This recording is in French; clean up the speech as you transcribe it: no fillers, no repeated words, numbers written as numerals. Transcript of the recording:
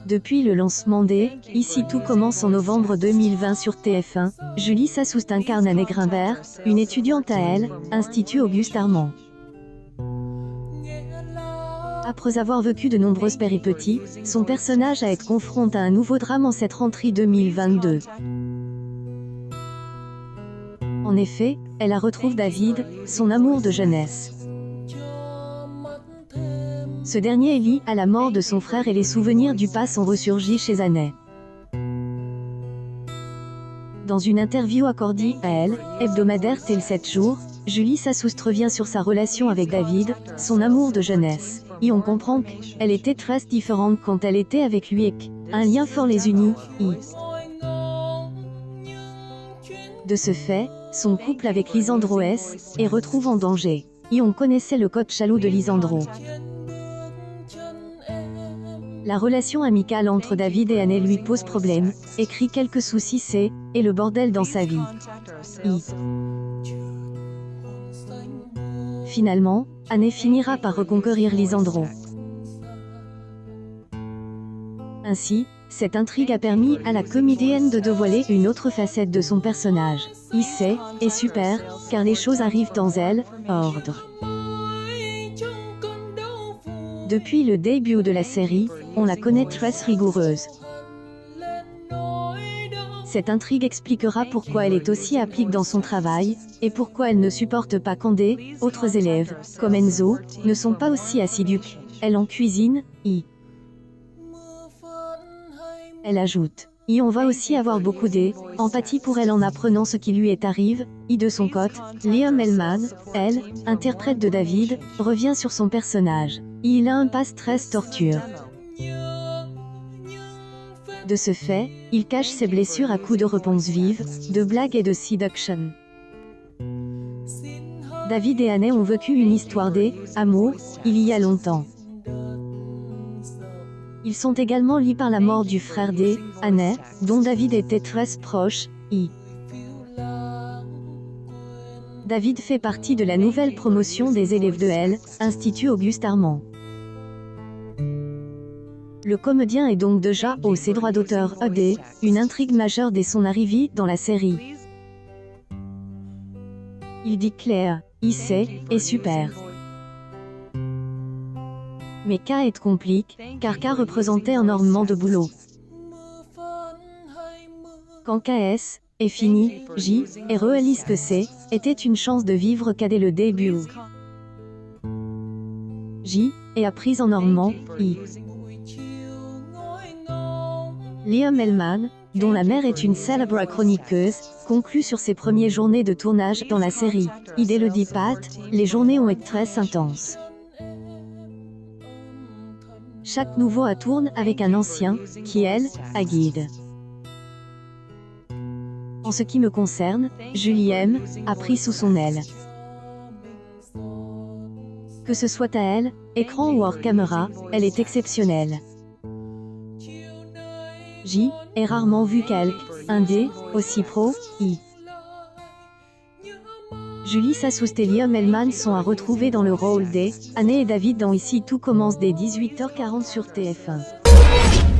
Depuis le lancement des « Ici tout commence » en novembre 2020 sur TF1, Julie Sassoust incarne Anne Grimbert, une étudiante à elle, Institut Auguste Armand. Après avoir vécu de nombreuses péripéties, son personnage à être confronte à un nouveau drame en cette rentrée 2022. En effet, elle retrouve David, son amour de jeunesse. Ce dernier est lié à la mort de son frère et les souvenirs du passé ont ressurgi chez Anne. Dans une interview accordée à elle, hebdomadaire tel 7 jours, Julie Sassoust revient sur sa relation avec David, son amour de jeunesse. Et on comprend qu'elle était très différente quand elle était avec lui et qu'un lien fort les unit. De ce fait, son couple avec Lisandro est retrouve en danger. Et on connaissait le code jaloux de Lisandro. La relation amicale entre David et Anne lui pose problème, écrit quelques soucis et le bordel dans sa vie. Finalement, Anne finira par reconquérir Lisandro. Ainsi, cette intrigue a permis à la comédienne de dévoiler une autre facette de son personnage. Et super, car les choses arrivent dans ordre. Depuis le début de la série, on la connaît très rigoureuse. Cette intrigue expliquera pourquoi elle est aussi appliquée dans son travail, et pourquoi elle ne supporte pas quand des autres élèves, comme Enzo, ne sont pas aussi assidus qu'elle en cuisine. Elle ajoute. Et on va aussi avoir beaucoup d'empathie pour elle en apprenant ce qui lui est arrivé. De son côté, Liam Hellman, elle, interprète de David, revient sur son personnage. Il a un passé très torture. De ce fait, il cache ses blessures à coups de réponses vives, de blagues et de séduction. David et Anne ont vécu une histoire d'amour, il y a longtemps. Ils sont également liés par la mort du frère d'Anne, dont David était très proche. David fait partie de la nouvelle promotion des élèves de l'Institut Auguste Armand. Le comédien est donc déjà au ses droits d'auteur une intrigue majeure dès son arrivée dans la série. Il dit clair, est super. Mais K est compliqué, car K représentait énormément de boulot. Quand KS est fini, J réalise que était une chance de vivre K dès le début. J est apprise énormément. Liam Hellman, dont la mère est une célèbre chroniqueuse, conclut sur ses premières journées de tournage dans la série. Dès le départ, les journées ont été très intenses. Chaque nouveau à tourne avec un ancien, qui a guide. En ce qui me concerne, Julie M a pris sous son aile. Que ce soit à elle, écran ou hors caméra, elle est exceptionnelle. J est rarement vu qu'un aussi pro. Julie Sassoust et Liam Hellman sont à retrouver dans le rôle d'Anne et David dans Ici tout commence dès 18h40 sur TF1.